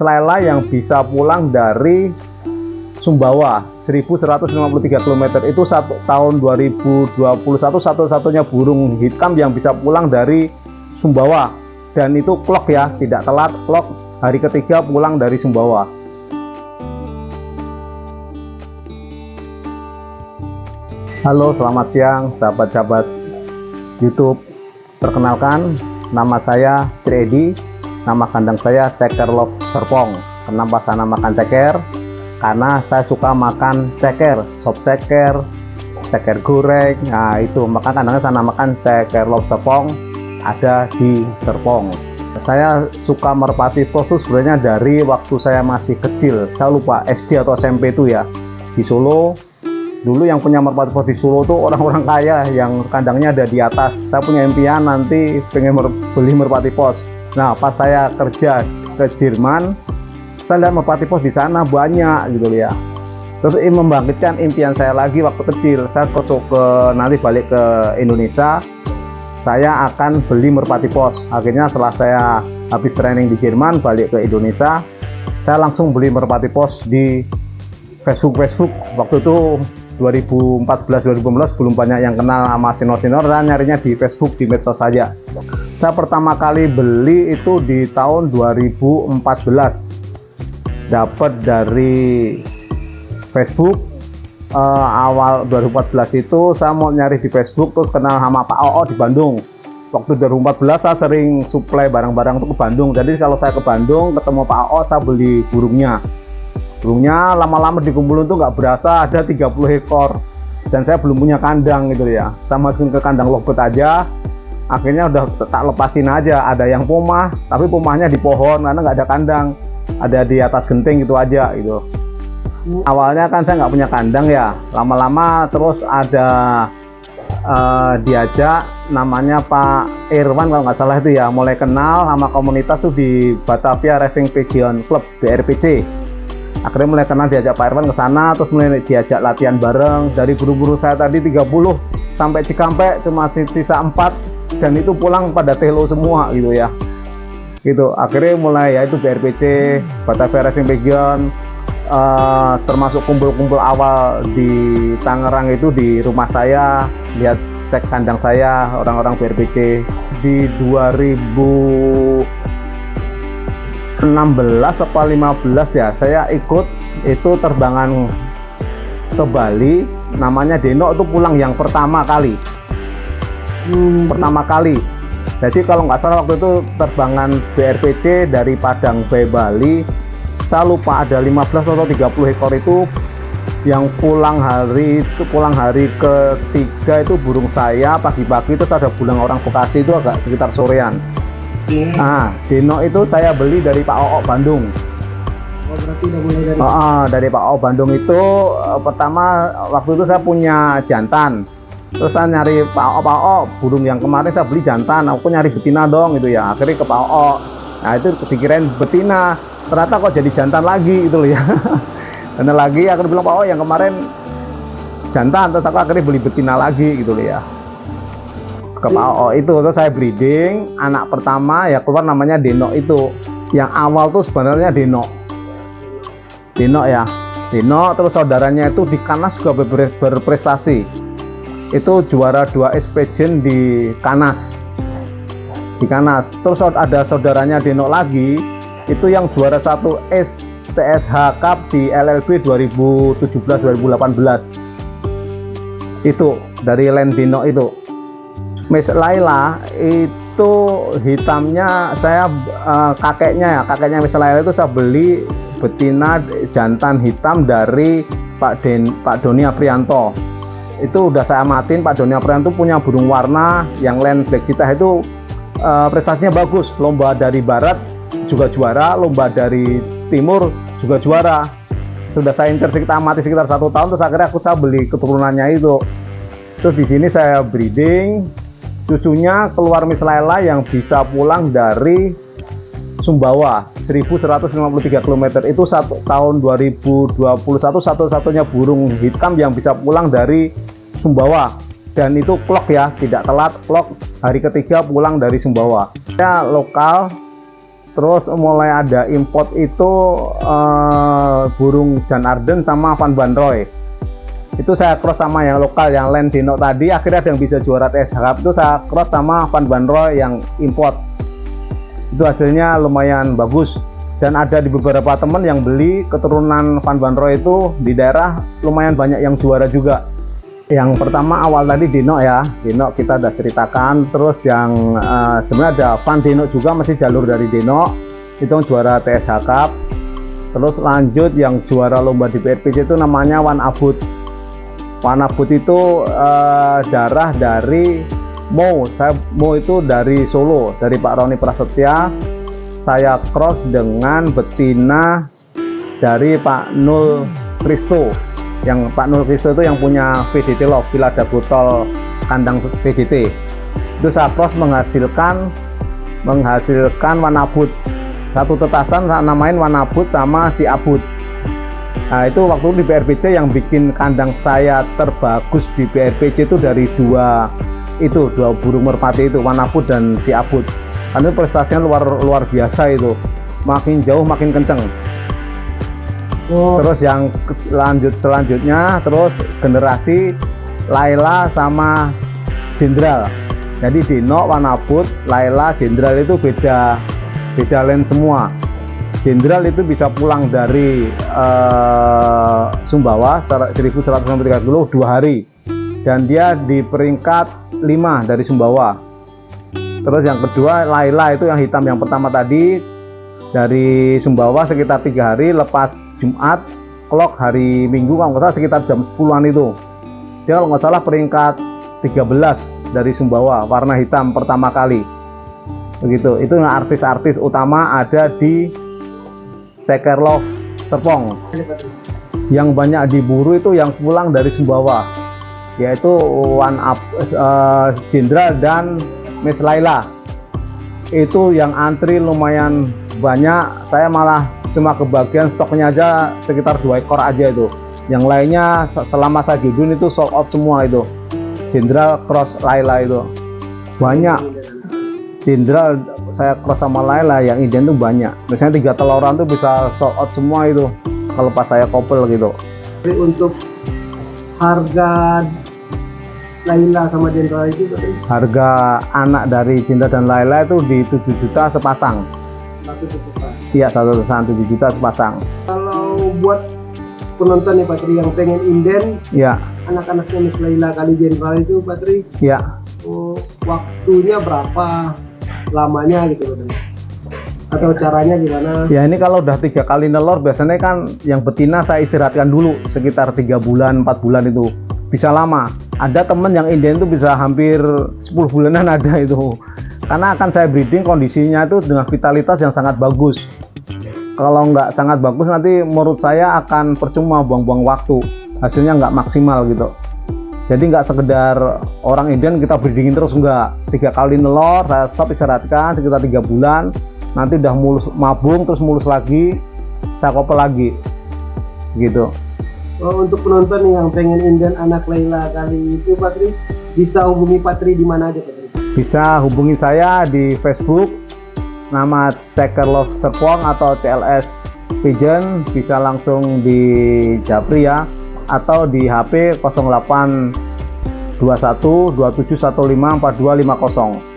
Lela yang bisa pulang dari Sumbawa 1153 km. Itu tahun 2021 satu-satunya burung hitam yang bisa pulang dari Sumbawa, dan itu clock ya, tidak telat, clock hari ketiga pulang dari Sumbawa. Halo, selamat siang sahabat-sahabat YouTube. Perkenalkan, nama saya Edi. Nama kandang saya Ceker Love Serpong. Kenapa saya namakan ceker? Karena saya suka makan ceker, sop ceker, ceker goreng. Nah itu, maka kandangnya saya namakan Ceker Love Serpong, ada di Serpong. Saya suka merpati pos itu sebenarnya dari waktu saya masih kecil. Saya lupa SD atau SMP itu ya, di Solo. Dulu yang punya merpati pos di Solo tuh orang-orang kaya yang kandangnya ada di atas. Saya punya impian nanti pengen beli merpati pos. Nah, pas saya kerja ke Jerman, saya lihat merpati pos di sana banyak gitu ya. Terus ini membangkitkan impian saya lagi waktu kecil. Saya nanti balik ke Indonesia, saya akan beli merpati pos. Akhirnya setelah saya habis training di Jerman, balik ke Indonesia, saya langsung beli merpati pos di Facebook. Waktu itu 2014-2015 belum banyak yang kenal sama sinor-sinor, dan nyarinya di Facebook, di medsos saja. Saya pertama kali beli itu di tahun 2014, dapat dari Facebook. Awal 2014 itu saya mau nyari di Facebook, terus kenal sama Pak Oo di Bandung. Waktu 2014 saya sering supply barang-barang itu ke Bandung, jadi kalau saya ke Bandung ketemu Pak Oo, saya beli burungnya. Lama-lama dikumpulin tuh nggak berasa ada 30 ekor, dan saya belum punya kandang gitu ya. Saya masukin ke kandang lovebird aja, akhirnya udah tak lepasin aja. Ada yang pomah, tapi pomahnya di pohon karena nggak ada kandang, ada di atas genting gitu aja gitu. Awalnya kan saya nggak punya kandang ya, lama-lama terus ada diajak namanya Pak Irwan kalau nggak salah itu ya, mulai kenal sama komunitas tuh di Batavia Racing Pigeon Club BRPC. Akhirnya mulai kenal, diajak Pak Irwan ke sana, terus mulai diajak latihan bareng. Dari buru-buru saya tadi 30 sampai Cikampek cuma sisa 4, dan itu pulang pada telo semua gitu ya. Gitu. Akhirnya mulai ya itu BRPC, Batavia Racing Pigeon, termasuk kumpul-kumpul awal di Tangerang itu di rumah saya, lihat cek kandang saya orang-orang BRPC. Di 2016 atau 15 ya, saya ikut itu terbangan ke Bali, namanya Deno, itu pulang yang pertama kali. Jadi kalau nggak salah waktu itu terbangan BRPC dari Padang Bay Bali, saya lupa ada 15 atau 30 ekor itu yang pulang hari ketiga itu burung saya pagi-pagi. Terus ada pulang orang Bekasi itu agak sekitar sorean. Nah, Deno itu saya beli dari Pak Oo Bandung. Oh, berarti udah mulai dari Dari Pak Oo Bandung itu pertama waktu itu saya punya jantan. Terus saya nyari Pak Oo, burung yang kemarin saya beli jantan, aku nyari betina dong gitu ya. Akhirnya ke Pak Oo. Nah, itu dikirain betina, ternyata kok jadi jantan lagi gitu loh ya. Karena lagi akhirnya bilang Pak Oo yang kemarin jantan, terus aku akhirnya beli betina lagi gitu loh ya. Ke Pak Oo itu, terus saya breeding, anak pertama ya keluar namanya Deno itu. Yang awal tuh sebenarnya Deno ya, terus saudaranya itu di Kanas juga berprestasi. Itu juara 2 Expedition di Kanas. Terus ada saudaranya Deno lagi, itu yang juara 1 TSH Cup di LLB 2017-2018. Itu dari Land Deno itu. Miss Laila itu hitamnya saya kakeknya Miss Laila itu saya beli betina jantan hitam dari Pak Doni Aprianto. Itu udah saya amatin. Pak Doni Aprianto punya burung warna yang Land Black Cheetah itu prestasinya bagus. Lomba dari barat juga juara, lomba dari timur juga juara. Sudah saya incer, kita amati sekitar 1 tahun, terus akhirnya saya beli keturunannya itu. Terus di sini saya breeding. Cucunya keluar Miss Laila yang bisa pulang dari Sumbawa 1153 km. Itu tahun 2021 satu-satunya burung hitam yang bisa pulang dari Sumbawa, dan itu clock ya, tidak telat, clock hari ketiga pulang dari Sumbawa. Ya lokal Terus mulai ada import itu burung Jan Arden sama Van Banroy. Itu saya cross sama yang lokal, yang Len Dino tadi. Akhirnya ada yang bisa juara TSH Cup itu saya cross sama Van Banroy yang import. Itu hasilnya lumayan bagus. Dan ada di beberapa teman yang beli keturunan Van Banroy itu di daerah lumayan banyak yang juara juga. Yang pertama awal tadi Dino ya, Dino kita udah ceritakan. Terus yang sebenarnya ada Van Dino juga, masih jalur dari Dino, itu juara TSH Cup. Terus lanjut yang juara lomba di PRPC itu namanya Wan Abut. Wan Abut itu darah dari Mo. Mo itu dari Solo, dari Pak Roni Prasetya. Saya cross dengan betina dari Pak Nul Kristo. Yang Pak Nul Kristo itu yang punya VDT Love, Villa ada botol kandang VDT. Itu saya cross menghasilkan Wan Abut. Satu tetasan saya namain Wan Abut sama si Abut. Nah itu waktu di BRPC yang bikin kandang saya terbagus di BRPC itu dari dua burung merpati itu, Wan Abut dan si Abut. Karena prestasinya luar biasa itu, makin jauh makin kenceng. Terus yang selanjutnya terus generasi Laila sama Jenderal. Jadi Dino, Wan Abut, Laila, Jenderal itu beda line semua. Jenderal itu bisa pulang dari Sumbawa 1130 2 hari, dan dia di peringkat 5 dari Sumbawa. Terus yang kedua Laila itu yang hitam yang pertama tadi, dari Sumbawa sekitar 3 hari, lepas Jumat, clock hari Minggu kalau nggak salah sekitar jam 10-an itu. Dia kalau nggak salah peringkat 13 dari Sumbawa, warna hitam pertama kali. Begitu, itu yang artis-artis utama ada di Ceker Love Serpong. Yang banyak diburu itu yang pulang dari Sumbawa, yaitu Jenderal dan Miss Laila. Itu yang antri lumayan banyak. Saya malah cuma kebagian stoknya aja sekitar 2 ekor aja itu. Yang lainnya selama saya judun itu sold out semua itu. Jenderal cross Laila itu banyak. Jenderal saya cross sama Laila yang Indian tuh banyak. Biasanya 3 teloran tuh bisa sold out semua itu kalau pas saya couple gitu. Untuk harga Laila sama Jenderal itu harga anak dari Cinta dan Laila itu di 7 juta sepasang. satu juta. Iya, satu terusan 7 juta sepasang. Kalau buat penonton ya Patri yang pengen inden, ya, anak-anaknya Miss Laila kali Jenderal itu Patri, ya, waktunya berapa lamanya gitu atau caranya gimana? Ya ini kalau udah 3 kali nelor biasanya kan yang betina saya istirahatkan dulu sekitar 3 bulan 4 bulan itu bisa lama. Ada temen yang Indian itu bisa hampir 10 bulanan ada itu, karena akan saya breeding kondisinya itu dengan vitalitas yang sangat bagus. Kalau nggak sangat bagus nanti menurut saya akan percuma, buang-buang waktu, hasilnya nggak maksimal gitu. Jadi nggak sekedar orang Indian kita breedingin terus, nggak. 3 kali nelor saya stop istirahatkan sekitar 3 bulan, nanti udah mulus mabung terus mulus lagi saya kopel lagi gitu. Untuk penonton yang pengen Indian anak Laila kali itu Patri bisa hubungi Patri di mana aja Patri? Bisa hubungi saya di Facebook nama Ceker Love Serpong atau CLS Pigeon, bisa langsung di Japri ya, atau di HP 08 21 2715 4250.